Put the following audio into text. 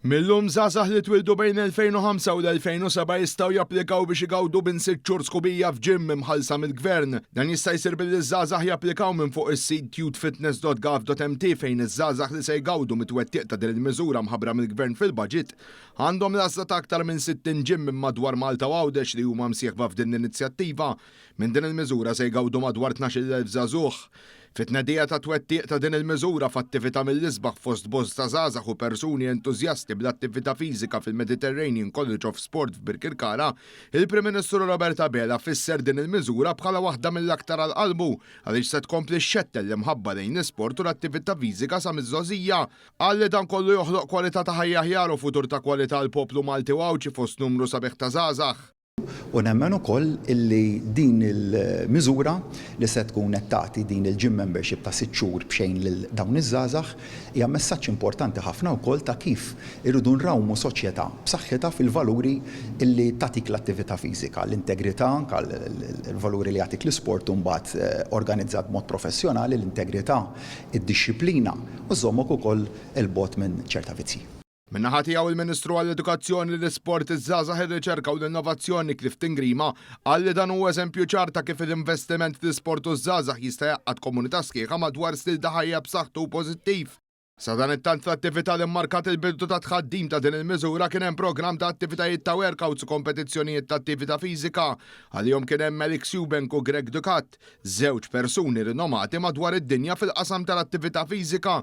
Millum żgħażagħ li twildu bejn 2005 u l-2007 jistgħu japplikaw biex igawdu minn 6 xhur sħubija f'ġim imħallsa mill-gvern. Dan jista' jsir billi żgħażagħ japplikaw minn fuq is-sit youthfitness.gov.mt fejn iż-żgħażagħ li se jgawdu mit-twettiq ta' din il-miżura mħabbra mill-gvern fil-baġit għandhom l-għażla ta' aktar minn 60 ġim minn madwar Malta u Għawdex li huma msieħba f'din l-inizjattiva. Minn din il-miżura se jgawdu madwar 12,000 żagħżugħ. Fit-tnedija ta' twettiq ta' din il-miżura f'attività mill-isbaħ fost bost ta' żgħażagħ u persuni entużjasti bl-attività fiżika fil-Mediterranean College of Sport f'Birkirkara, il-Prim Ministru Robert Abela fisser din il-miżura bħala waħda mill-aktar għall-qalbu għaliex se tkompli x-xettel li mħabba lejn l-isport u l-attività fiżika sa miż-żgħożija. Qal li dan kollu joħloq kwalità ta' ħajja aħjar u futur ta' kwalità għall poplu Malti u Għawġi fost numru sabiħ ta' żgħażagħ. U nemmen ukoll illi din il-miżura li se tkun qed tagħti din il-gym membership ta' 6 xhur b'xejn lil dawn iż-żgħażagħ hija messaġġ importanti ħafna wkoll ta' kif irridu nrawmu soċjetà b'saħħitha fil-valuri illi tagħtik l-attività fiżika, l-integrità, il-valuri li jagħtik l-isport u mbagħad organizzat b'mod professjonali, l-integrità, id-dixxilpina u żommok ukoll il-bogħod minn ċerta vizzi. Min-naħa tiegħu il-Ministru għall-Edukazzjoni, l-Isport, iż-żgħażagħ, ir-riċerka u l-innovazzjoni Clifton Grima qal li dan huwa eżempju ċar ta' kif l-investiment fl-isport u żgħażagħ jista' jgħaqqad komunità sħiħa madwar stil ta' ħajja b'saħħtu u pożittiv. Sa dan it-tant fl-attività li mmarkat il-bidu ta' tħaddim ta' din il-miżura kien hemm programm ta' attivitajiet ta' workouts u kompetizzjonijiet ta' attività fiżika. Għalihom kien hemm Alex Eubank u Greg Ducat, żewġ persuni rinomati madwar id-dinja fil-qasam tal-attività fiżika.